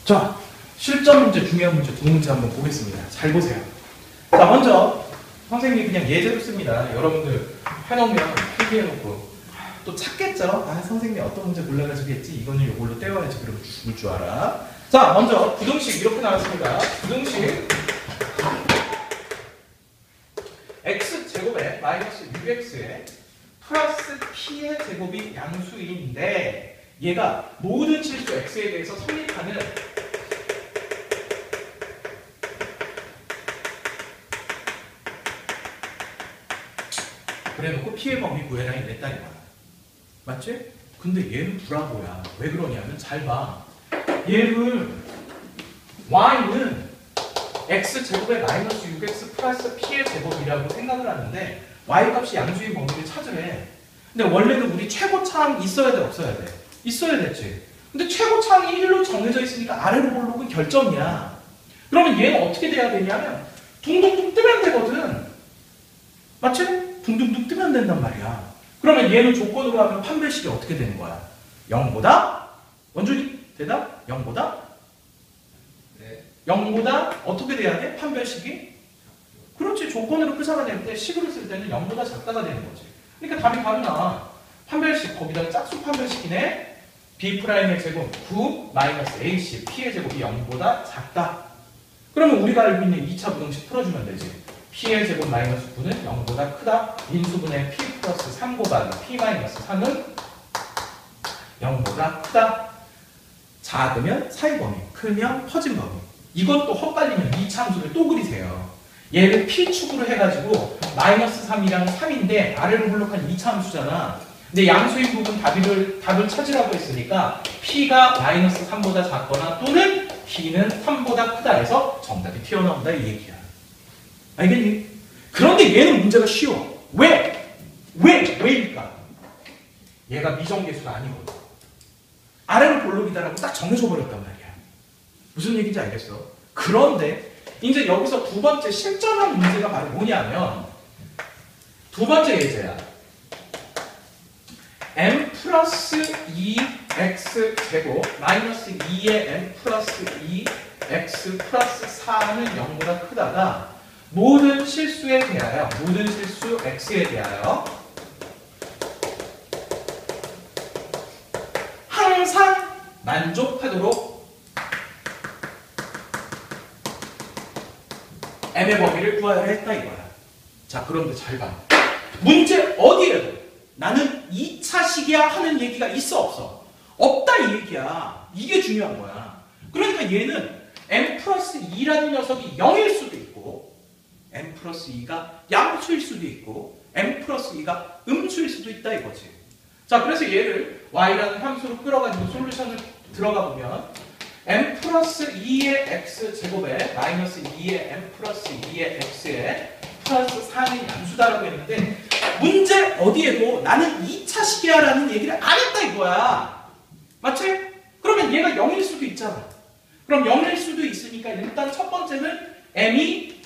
자, 실전 문제, 중요한 문제 두 문제 한번 보겠습니다. 잘 보세요. 자, 먼저 선생님이 그냥 예제로 씁니다. 여러분들 해놓으면 필기해놓고 또 찾겠죠? 아, 선생님이 어떤 문제 골라가지고겠지? 이거는 이걸로 떼와야지. 그러면 죽을 줄 알아. 자, 먼저 부등식 이렇게 나왔습니다. 부등식 x제곱에 마이너스 6x에 플러스 p의 제곱이 양수인데 얘가 모든 실수 x에 대해서 성립하는 그래놓고 p의 범위 구해라 이랬다 이거야. 맞지? 근데 얘는 불합보야. 왜 그러냐면 잘 봐. 얘는 y는 x제곱에 마이너스 6x 플러스 p의 제곱이라고 생각을 하는데 y값이 양수인 범위를 찾으래. 근데 원래는 우리 최고차항 있어야 돼 없어야 돼? 있어야 됐지. 근데 최고차항이 1로 정해져 있으니까 아래로 볼록은 결점이야. 그러면 얘는 어떻게 돼야 되냐면 둥둥둥 뜨면 되거든. 맞지? 둥둥둥 뜨면 된단 말이야. 그러면 얘는 조건으로 하면 판별식이 어떻게 되는 거야? 0보다? 원준이 대답? 0보다? 네. 0보다 어떻게 돼야 돼? 판별식이? 그렇지. 조건으로 끄잡아낼 때 식으로 쓸 때는 0보다 작다가 되는 거지. 그러니까 답이 바로 나와. 판별식 거기다가 짝수 판별식이네. B'의 제곱 9 마이너스 AC P의 제곱이 0보다 작다. 그러면 우리가 알고 있는 2차 부등식 풀어주면 되지. P의 제곱 마이너스 9는 0보다 크다. 인수분해 P 플러스 3 곱하기 P 마이너스 3은 0보다 크다. 작으면 사이 범위, 크면 퍼진 범위. 이것도 헛갈리면 이 참수를 또 그리세요. 얘를 P축으로 해가지고 마이너스 3이랑 3인데 아래로 블록한 2차 함수잖아. 근데 양수인 부분 답을 찾으라고 했으니까 P가 마이너스 3보다 작거나 또는 P는 3보다 크다 해서 정답이 튀어나온다 이 얘기야. 알겠니? 그런데 얘는 문제가 쉬워. 왜일까? 얘가 미정계수가 아니거든. 아래로 볼록이다라고 딱 정해져 버렸단 말이야. 무슨 얘기인지 알겠어? 그런데 이제 여기서 두 번째 실전한 문제가 바로 뭐냐면 두 번째 예제야. m 플러스 2x 제곱 마이너스 2의 m 플러스 2x 플러스 4는 0보다 크다가 모든 실수에 대하여 모든 실수 x에 대하여 항상 만족하도록 m의 범위를 구하여야 했다 이거야. 자, 그런데 잘 봐. 문제 어디에도 나는 2차식이야 하는 얘기가 있어 없어? 없다 이 얘기야. 이게 중요한 거야. 그러니까 얘는 m 플러스 2라는 녀석이 0일 수도 있고 m 플러스 2가 양수일 수도 있고 m 플러스 2가 음수일 수도 있다 이거지. 자, 그래서 얘를 y라는 함수로 끌어가지고 솔루션을 들어가 보면 m 플러스 2의 x 제곱에 마이너스 2의 m 플러스 2의 x에 플러스 4는 양수다라고 했는데 문제 어디에도 나는 2차식이야 라는 얘기를 안 했다 이거야. 맞지? 그러면 얘가 0일 수도 있잖아. 그럼 0일 수도 있으니까 일단 첫 번째는 m이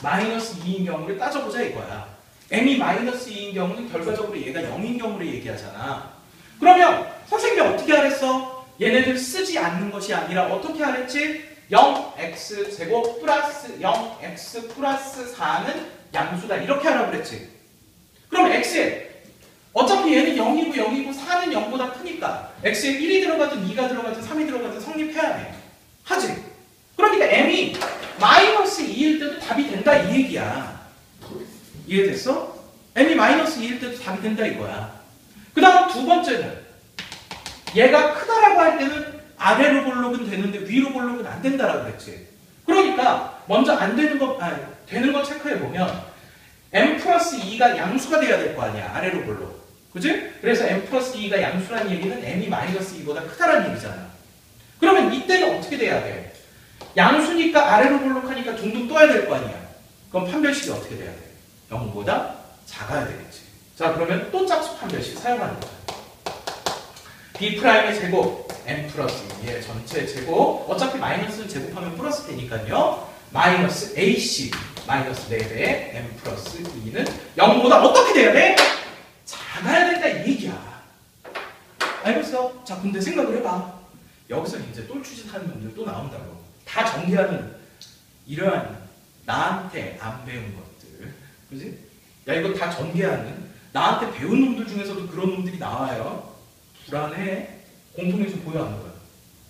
마이너스 2인 경우를 따져보자 이거야. m이 마이너스 2인 경우는 결과적으로 얘가 0인 경우를 얘기하잖아. 그러면 선생님이 어떻게 하랬어? 얘네들 쓰지 않는 것이 아니라 어떻게 하랬지? 0x 제곱 플러스 0x 플러스 4는 양수다 이렇게 하라고 그랬지. 그럼 x에 어차피 얘는 0이고 4는 0보다 크니까 x에 1이 들어가든 2가 들어가든 3이 들어가든 성립해야 돼. 하지? 그러니까 m이 마이너스 2일 때도 답이 된다 이 얘기야. 이해됐어? m이 마이너스 2일 때도 답이 된다 이거야. 그 다음 두 번째는 얘가 크다라고 할 때는 아래로 볼록은 되는데 위로 볼록은 안 된다라고 그랬지. 그러니까 먼저 안 되는 거, 되는 거 체크해 보면 m 플러스 2가 양수가 돼야 될 거 아니야. 아래로 볼록. 그지? 그래서 m 플러스 2가 양수라는 얘기는 m이 마이너스 2보다 크다라는 얘기잖아. 그러면 이때는 어떻게 돼야 돼? 양수니까 아래로 볼록하니까 둥둥 떠야 될 거 아니야. 그럼 판별식이 어떻게 돼야 돼? 0보다 작아야 되겠지. 자, 그러면 또 짝수 판별식 사용하는 거야. B'의 제곱 m 플러스 2의 전체 제곱 어차피 마이너스는 제곱하면 플러스 되니까요. 마이너스 AC 마이너스 4배의 m 플러스 2는 0보다 어떻게 돼야 돼? 작아야 된다 이 얘기야. 알겠어? 자, 근데 생각을 해봐. 여기서 이제 똘추짓하는 놈들 또 나온다고. 다 전개하는 이러한 나한테 안 배운 것들, 그지? 야 이거 다 전개하는 나한테 배운 놈들 중에서도 그런 놈들이 나와요. 불안해. 공통인수 보여 안 보여?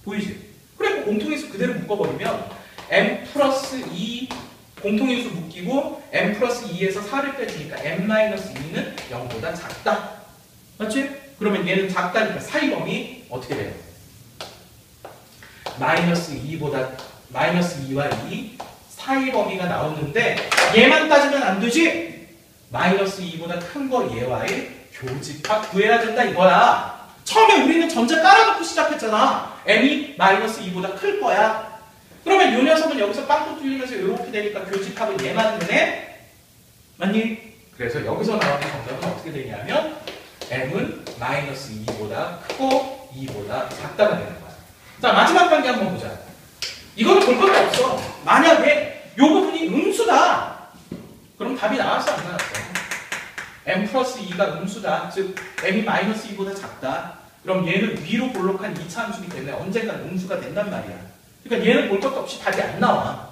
보이지? 그래 공통인수 그대로 묶어버리면 m 플러스 2 공통인수 묶이고 m 플러스 2에서 4를 빼주니까 m 마이너스 2는 0보다 작다. 맞지? 그러면 얘는 작다니까 사이 범위 어떻게 돼요? 마이너스 2와 2 사이 범위가 나오는데 얘만 따지면 안 되지? 마이너스 2보다 큰 거 얘와의 교집합 구해야 된다 이거야. 처음에 우리는 전제 깔아놓고 시작했잖아. m이 마이너스 2보다 클 거야. 그러면 이 녀석은 여기서 빵꾸 뚫리면서 이렇게 되니까 교집합은 얘만 되네? 맞니? 그래서 여기서 나오는 정답은 어떻게 되냐면 m은 마이너스 2보다 크고 2보다 작다가 되는 거야. 자 마지막 단계 한번 보자. 이거는 볼 것도 없어. 만약에 이 부분이 음수다. 그럼 답이 나왔어 안 나왔어? m 플러스 2가 음수다. 즉 m이 마이너스 2보다 작다. 그럼 얘는 위로 볼록한 2차 함수이기 때문에 언젠간 음수가 된단 말이야. 그러니까 얘는 볼 것도 없이 답이 안 나와.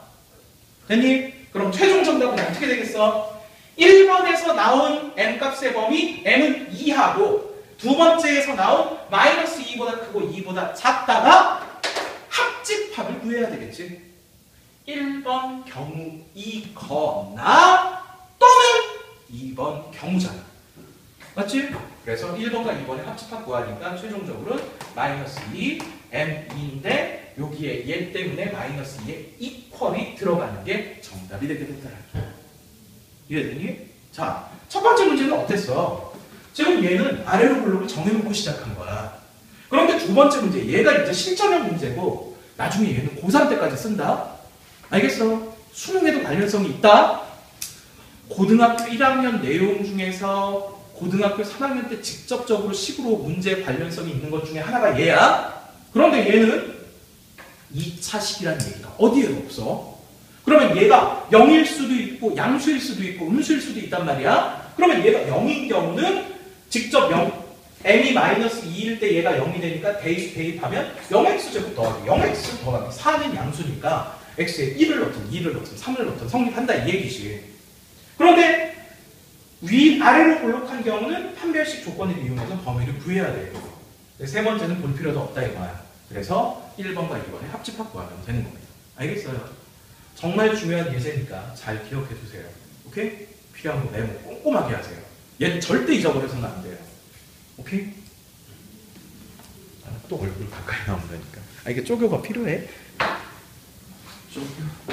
됐니? 그럼 최종 정답은 어떻게 되겠어? 1번에서 나온 m 값의 범위 m은 2하고 두 번째에서 나온 마이너스 2보다 크고 2보다 작다가 합집합을 구해야 되겠지. 1번 경우이거나 또는 2번 경우잖아. 맞지? 그래서 1번과 2번의 합집합 구하니까 최종적으로 마이너스 2 m인데 여기에 얘 때문에 마이너스 2에 이퀄이 들어가는 게 정답이 되게 됐더라. 이해되니? 자, 첫 번째 문제는 어땠어? 지금 얘는 아래로 블록을 정해놓고 시작한 거야. 그런데 두 번째 문제, 얘가 이제 실전형 문제고 나중에 얘는 고3 때까지 쓴다? 알겠어? 수능에도 관련성이 있다? 고등학교 1학년 내용 중에서 고등학교 3학년 때 직접적으로 식으로 문제 관련성이 있는 것 중에 하나가 얘야? 그런데 얘는 2차식이라는 얘기가 어디에도 없어? 그러면 얘가 0일 수도 있고 양수일 수도 있고 음수일 수도 있단 말이야? 그러면 얘가 0인 경우는 직접 0, m이 마이너스 2일 때 얘가 0이 되니까 대입하면 0x제곱 더하기 0x 더하기 4는 양수니까 x에 1을 넣든 2를 넣든 3을 넣든 성립한다 이 얘기지. 그런데 아래로 볼록한 경우는 판별식 조건을 이용해서 범위를 구해야 돼요. 세 번째는 볼 필요도 없다 이거야. 그래서 1번과 2번의 합집합 구하면 되는 겁니다. 알겠어요? 정말 중요한 예제니까 잘 기억해 두세요. 오케이? 필요한 거 메모 꼼꼼하게 하세요. 얘는 절대 잊어버려서는 안 돼요. 오케이? 또 얼굴 가까이 나온다니까. 이게 쪼교가 필요해? 쪼교.